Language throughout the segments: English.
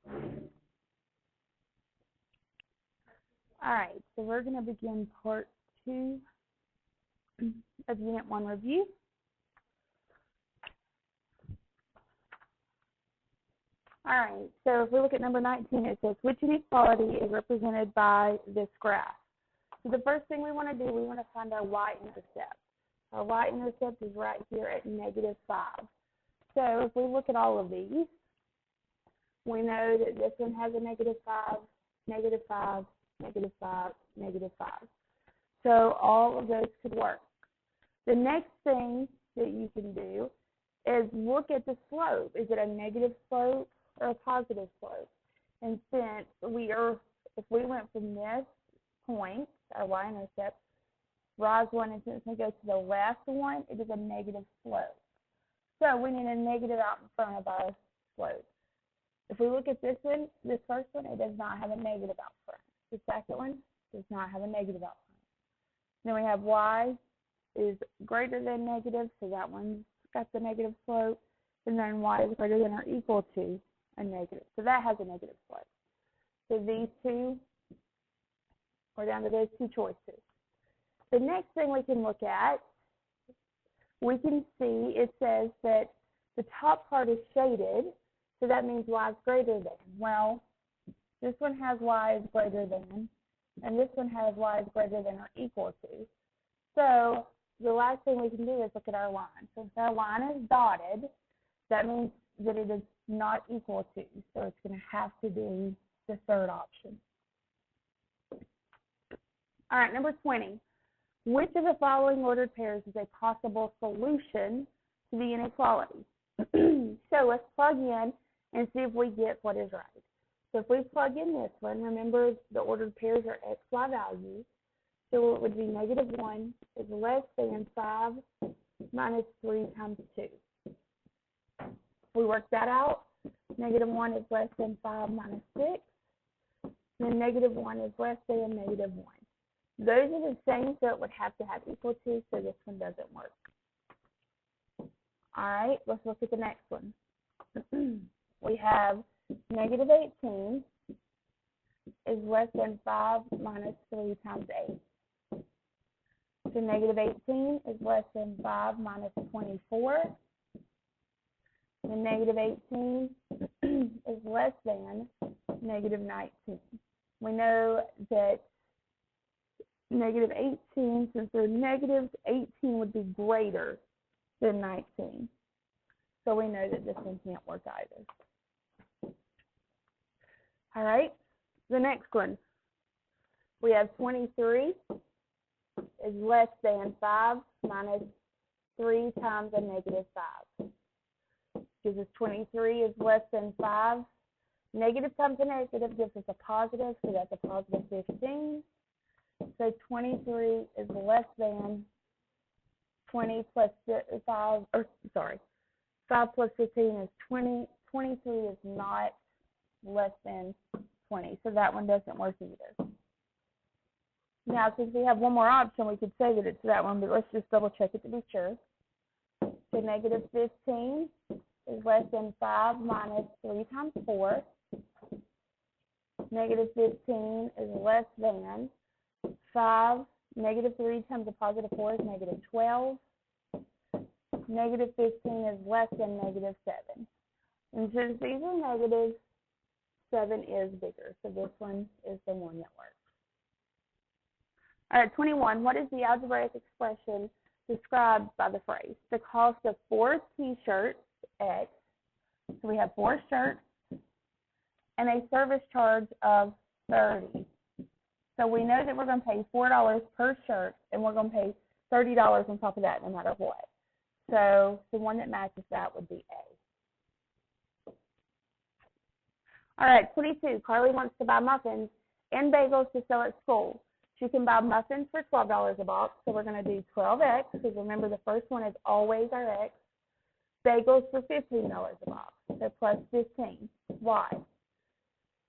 All right, so we're going to begin part 2 of Unit 1 review. All right, so if we look at number 19, it says, which inequality is represented by this graph? So the first thing we want to do, we want to find our y-intercept. Our y-intercept is right here at -5. So if we look at all of these, we know that this one has a -5, -5, -5, -5. So all of those could work. The next thing that you can do is look at the slope. Is it a negative slope or a positive slope? And since if we went from this point, our y-intercept, rise 1, and since we go to the left one, it is a negative slope. So we need a negative out in front of our slope. If we look at this one, this first one, it does not have a negative out front. The second one does not have a negative out front. Then we have y is greater than negative, so that one's got the negative slope. And then y is greater than or equal to a negative. So that has a negative slope. So these two, we're down to those two choices. The next thing we can look at, we can see it says that the top part is shaded, so that means y is greater than. Well, this one has y is greater than, and this one has y is greater than or equal to. So the last thing we can do is look at our line. So if our line is dotted, that means that it is not equal to, so it's going to have to be the third option. All right, number 20. Which of the following ordered pairs is a possible solution to the inequality? So let's plug in and see if we get what is right. So if we plug in this one, remember the ordered pairs are x, y values. So it would be -1 is less than 5 minus 3 times 2. If we work that out, -1 is less than 5 minus 6. And -1 is less than -1. Those are the same, so it would have to have equal to, so this one doesn't work. All right, let's look at the next one. We have -18 is less than 5 minus 3 times 8. So -18 is less than 5 minus 24. And -18 is less than -19. We know that -18, since they're negatives, 18 would be greater than 19. So we know that this one can't work either. All right, the next one. We have 23 is less than 5 minus 3 times a -5. Gives us 23 is less than 5. Negative times a negative gives us a positive, so that's a positive 15. So 23 is less than 20 plus 5, or sorry, 5 plus 15 is 20. 23 is not less than 20, so that one doesn't work either. Now, since we have one more option, we could say that it's that one, but let's just double check it to be sure. So -15 is less than 5 minus 3 times 4. -15 is less than 5, -3 times a positive 4 is -12. -15 is less than -7. And since these are negatives, 7 is bigger. So this one is the one that works. All right, 21. What is the algebraic expression described by the phrase? The cost of 4 T-shirts, X. So we have 4 shirts and a service charge of 30. So we know that we're going to pay $4 per shirt, and we're going to pay $30 on top of that no matter what. So the one that matches that would be A. All right, 22. Carly wants to buy muffins and bagels to sell at school. She can buy muffins for $12 a box, so we're going to do 12X, because remember the first one is always our X. Bagels for $15 a box, so plus 15. Y.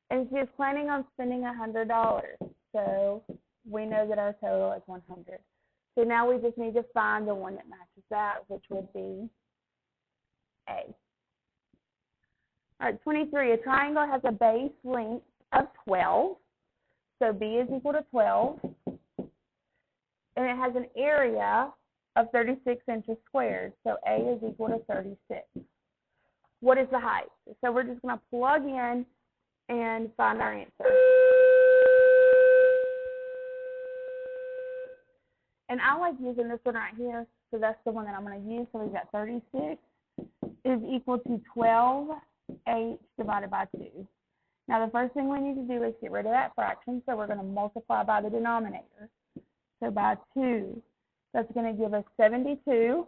And she is planning on spending $100. So we know that our total is 100. So now we just need to find the one that matches that, which would be A. All right, 23. A triangle has a base length of 12. So B is equal to 12. And it has an area of 36 inches squared. So A is equal to 36. What is the height? So we're just going to plug in and find our answer. And I like using this one right here. So that's the one that I'm going to use. So we've got 36 is equal to 12h divided by 2. Now the first thing we need to do is get rid of that fraction. So we're going to multiply by the denominator. So by 2, that's going to give us 72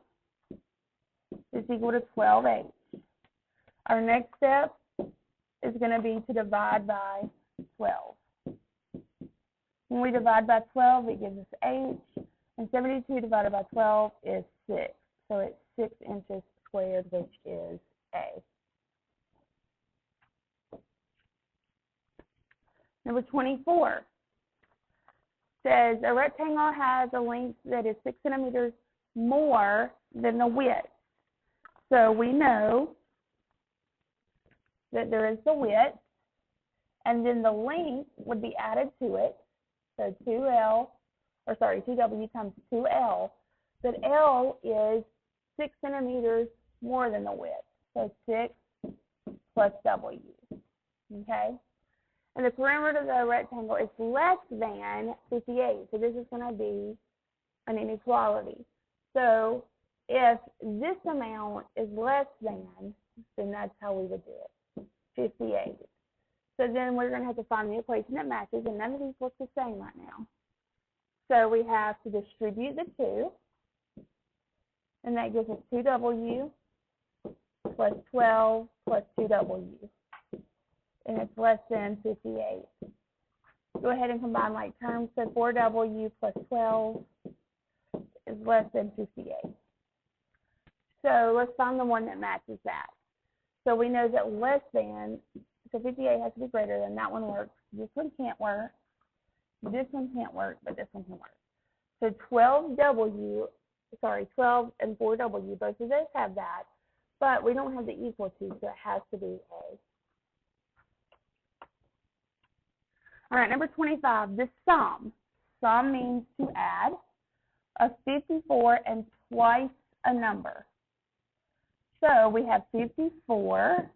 is equal to 12h. Our next step is going to be to divide by 12. When we divide by 12, it gives us h, and 72 divided by 12 is 6. So it's 6 inches squared, which is A. Number 24 says a rectangle has a length that is 6 centimeters more than the width. So we know that there is the width, and then the length would be added to it. So 2w times 2l. But L is 6 centimeters more than the width. So 6 plus w. Okay? And the perimeter of the rectangle is less than 58. So this is going to be an inequality. So if this amount is less than, then that's how we would do it, 58. So then we're going to have to find the equation that matches, and none of these look the same right now. So we have to distribute the 2, and that gives us 2w plus 12 plus 2w. And it's less than 58. Go ahead and combine like terms. So 4w plus 12 is less than 58. So let's find the one that matches that. So we know that less than, so 58 has to be greater than, that one works. This one can't work. This one can't work, but this one can work. So 12 and 4w, both of those have that, but we don't have the equal to, so it has to be A. All right, number 25, the sum. Sum means to add of 54 and twice a number. So we have 54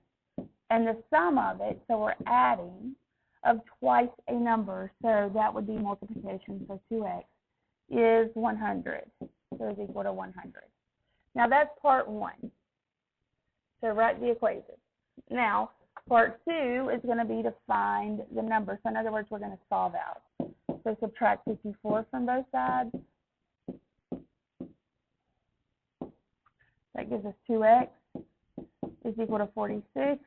and the sum of it, so we're adding of twice a number. So that would be multiplication, so 2x is 100. So it's equal to 100. Now that's part 1. So write the equation. Now, part 2 is going to be to find the number. So in other words, we're going to solve out. So subtract 54 from both sides. That gives us 2x is equal to 46.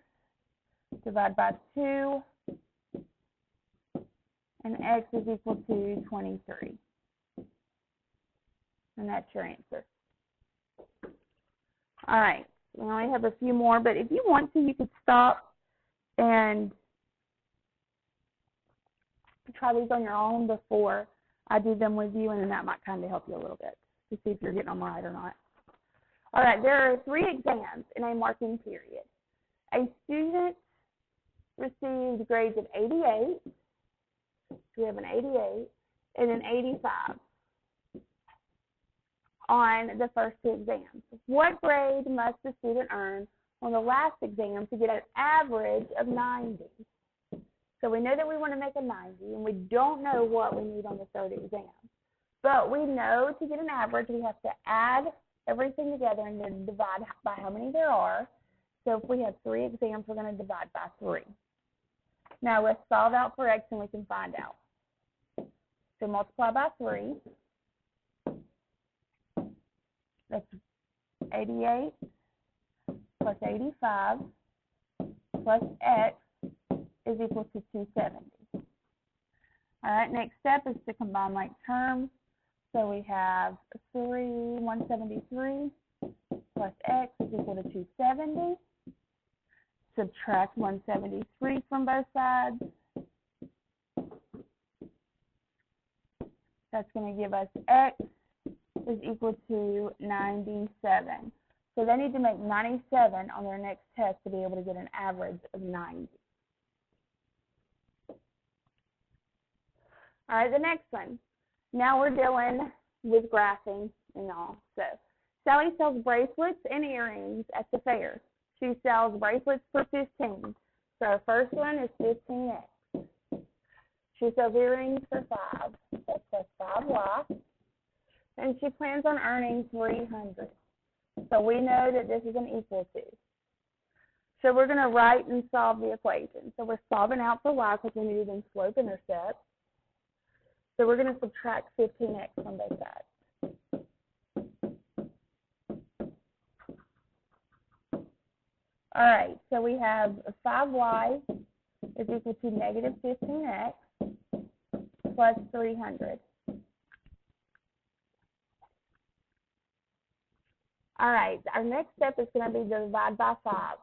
Divide by 2. And x is equal to 23. And that's your answer. All right. We only have a few more, but if you want to, you could stop and try these on your own before I do them with you, and then that might kind of help you a little bit to see if you're getting them right or not. All right, there are 3 exams in a marking period. A student received grades of 88, so we have an 88, and an 85 on the first 2 exams. What grade must the student earn on the last exam to get an average of 90? So we know that we want to make a 90, and we don't know what we need on the 3rd exam. But we know to get an average, we have to add everything together and then divide by how many there are. So if we have 3 exams, we're going to divide by 3. Now let's solve out for x and we can find out. So multiply by 3. That's 88 plus 85 plus x is equal to 270. All right, next step is to combine like terms. So we have 173 plus x is equal to 270. Subtract 173 from both sides. That's going to give us x is equal to 97. So they need to make 97 on their next test to be able to get an average of 90. All right, the next one. Now we're dealing with graphing and all. So Sally sells bracelets and earrings at the fair. She sells bracelets for 15. So our first one is 15x. She sells earrings for 5. That's plus 5y. And she plans on earning 300. So we know that this is an equal to. So we're going to write and solve the equation. So we're solving out for y because we need in slope intercept. So we're going to subtract 15x from both sides. All right, so we have 5y is equal to negative 15x plus 300. All right, our next step is going to be to divide by 5.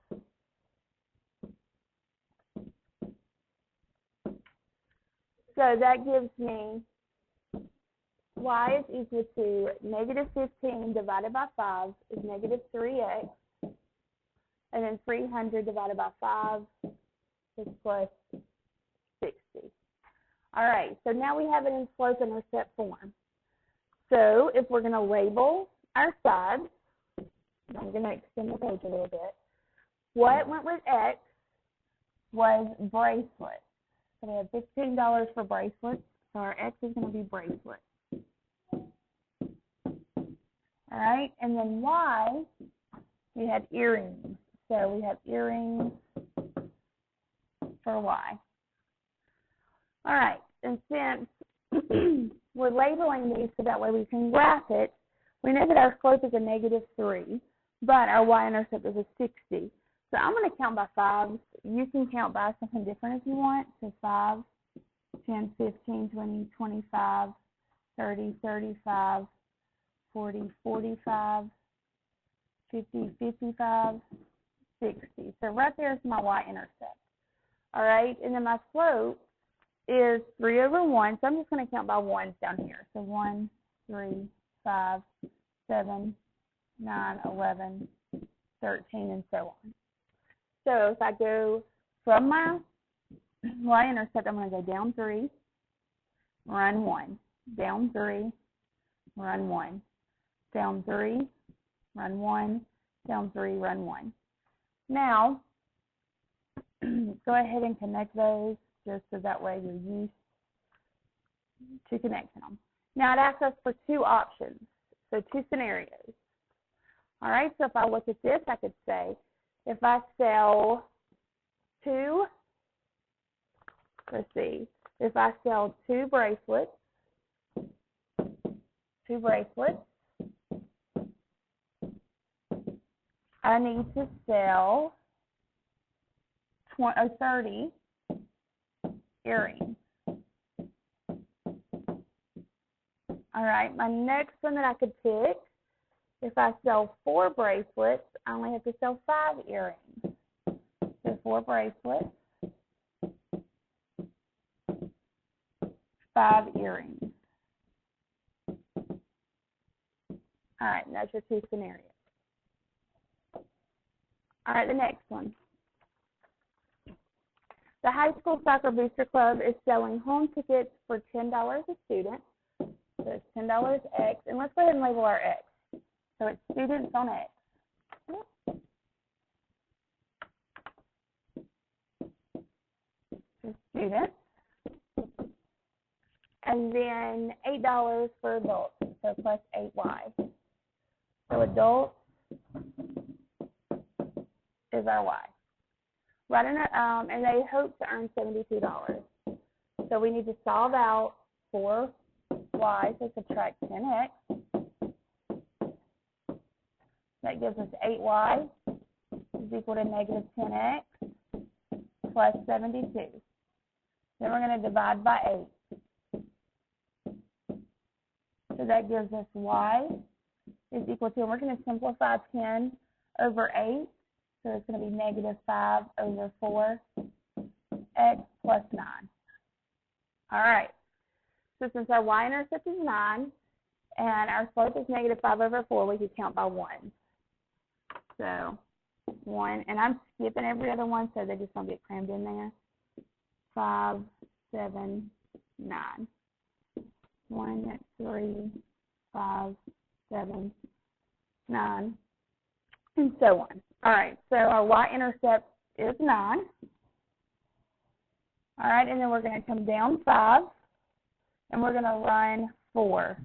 So that gives me y is equal to negative 15 divided by 5 is negative 3x. And then 300 divided by 5 is plus 60. All right, so now we have it in slope intercept form. So if we're going to label our sides, I'm going to extend the page a little bit. What went with X was bracelets. So we have $15 for bracelets. So our X is going to be bracelets. All right, and then Y, we had earrings. So we have earrings for Y. All right, and since we're labeling these so that way we can graph it, we know that our slope is a negative 3, but our y-intercept is a 60. So I'm going to count by 5s. You can count by something different if you want. So 5, 10, 15, 20, 25, 30, 35, 40, 45, 50, 55, 60. So right there is my y-intercept. All right, and then my slope is 3 over 1. So I'm just going to count by 1s down here. So 1, 3, 5, 7, 9, 11, 13, and so on. So if I go from my y-intercept, I'm going to go down 3, run 1, down 3, run 1, down 3, run 1, down 3, run 1. Now, go ahead and connect those just so that way you're used to connecting them. Now, it asks us for 2 options, so 2 scenarios. All right, so if I look at this, I could say, if I sell 2, let's see, if I sell 2 bracelets, I need to sell 30 earrings. All right, my next one that I could pick, if I sell 4 bracelets, I only have to sell 5 earrings. So 4 bracelets, 5 earrings. All right, and that's your 2 scenarios. All right, the next one. The High School Soccer Booster Club is selling home tickets for $10 a student. So it's $10 X. And let's go ahead and label our X. So it's students on X. So students. And then $8 for adults. So plus 8Y. So adults is our Y. Right in and they hope to earn $72. So we need to solve out for Y, so subtract 10x. That gives us 8y is equal to negative 10x plus 72. Then we're going to divide by 8. So that gives us y is equal to, and we're going to simplify 10 over 8. So it's going to be negative 5 over 4 x plus 9. All right. So since our y-intercept is 9 and our slope is negative 5 over 4, we can count by 1. So 1, and I'm skipping every other one so they just don't get crammed in there. 5, 7, 9. 1, 3, 5, 7, 9, and so on. All right, so our y-intercept is 9. All right, and then we're going to come down 5, and we're going to run 4.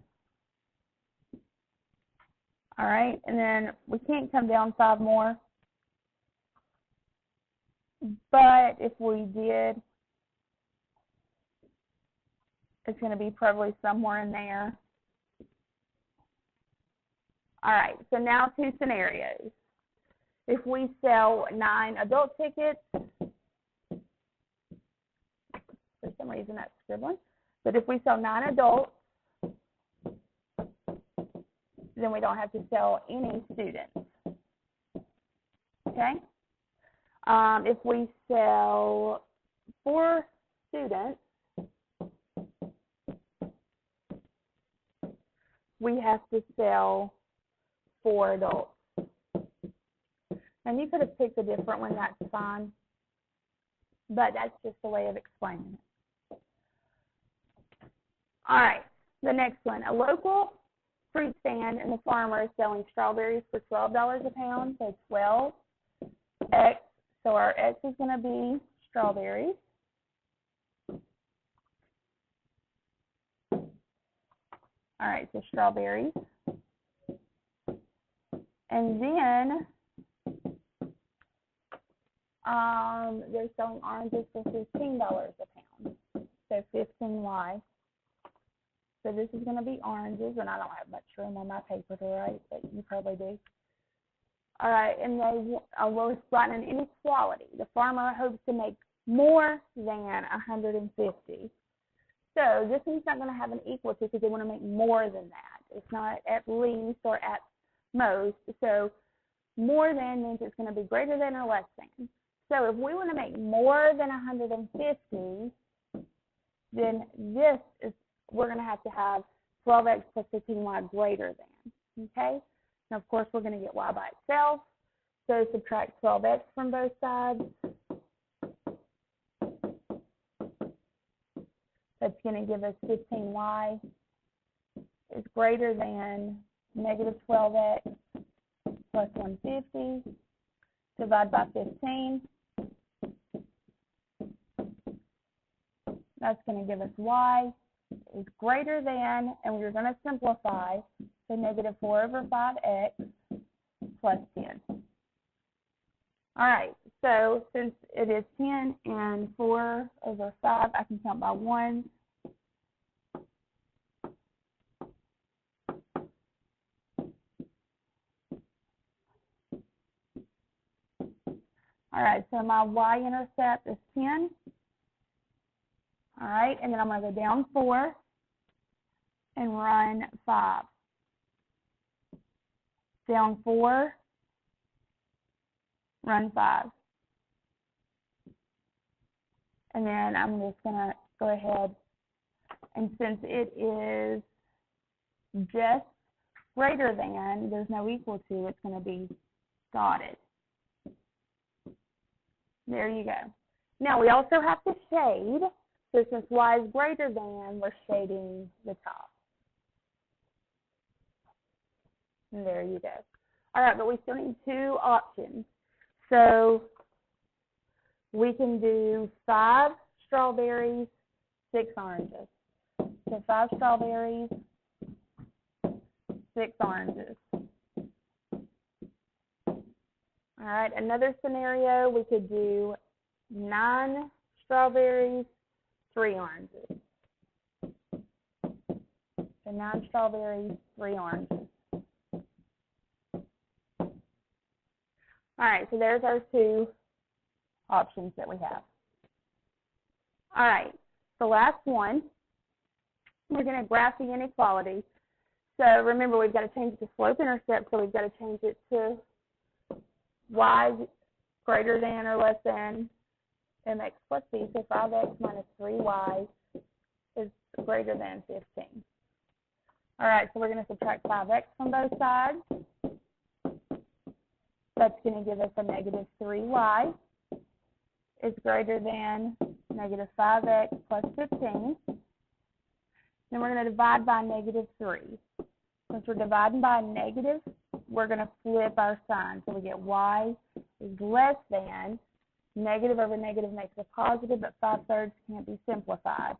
All right, and then we can't come down 5 more, but if we did, it's going to be probably somewhere in there. All right, so now 2 scenarios. If we sell 9 adult tickets, for some reason that's scribbling, but if we sell 9 adults, then we don't have to sell any students. Okay? If we sell 4 students, we have to sell 4 adults. And you could have picked a different one, that's fine. But that's just a way of explaining it. All right, the next one. A local fruit stand and the farmer is selling strawberries for $12 a pound, so 12 X. So our X is going to be strawberries. All right, so strawberries. And then they're selling oranges for $15 a pound, so 15Y. So this is going to be oranges, and I don't have much room on my paper to write, but you probably do. All right, and we're spotting an inequality. The farmer hopes to make more than 150. So this one's not going to have an equal to because they want to make more than that. It's not at least or at most. So more than means it's going to be greater than or less than. So if we want to make more than 150, then this is, we're going to have 12x plus 15y greater than. Okay? And of course, we're going to get y by itself. So subtract 12x from both sides. That's going to give us 15y is greater than negative 12x plus 150. Divide by 15. That's going to give us y is greater than, and we're going to simplify, so negative 4 over 5x plus 10. All right, so since it is 10 and 4 over 5, I can count by 1. All right, so my y-intercept is 10. All right, and then I'm going to go down 4 and run 5. Down 4, run 5. And then I'm just going to go ahead, and since it is just greater than, there's no equal to, it's going to be dotted. There you go. Now we also have to shade. So since y is greater than, we're shading the top. And there you go. All right, but we still need 2 options. So we can do 5 strawberries, 6 oranges. So 5 strawberries, 6 oranges. All right, another scenario, we could do 9 strawberries, 3 oranges. So 9 strawberries, 3 oranges. All right, so there's our 2 options that we have. All right, the last one, we're going to graph the inequality. So remember, we've got to change the slope-intercept, so we've got to change it to y greater than or less than mx plus b. So 5x minus 3y is greater than 15. All right, so we're going to subtract 5x from both sides. That's going to give us a negative 3y is greater than negative 5x plus 15. Then we're going to divide by negative 3. Since we're dividing by a negative, we're going to flip our sign. So we get y is less than, negative over negative makes a positive, but 5/3 can't be simplified.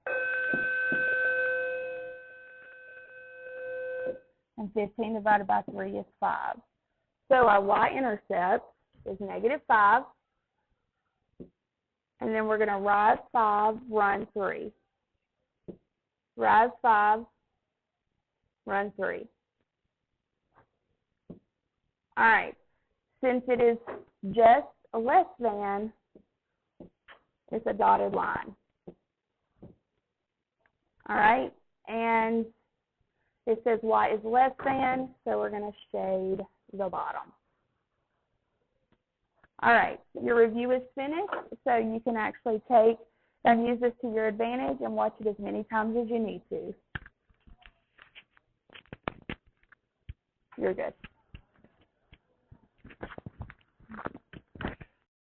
And 15 divided by 3 is 5. So our y-intercept is negative 5. And then we're going to rise 5, run 3. Rise 5, run 3. All right. Since it is just a less than, it's a dotted line. All right. And it says y is less than, so we're going to shade the bottom. All right, your review is finished, so you can actually take and use this to your advantage and watch it as many times as you need to. You're good.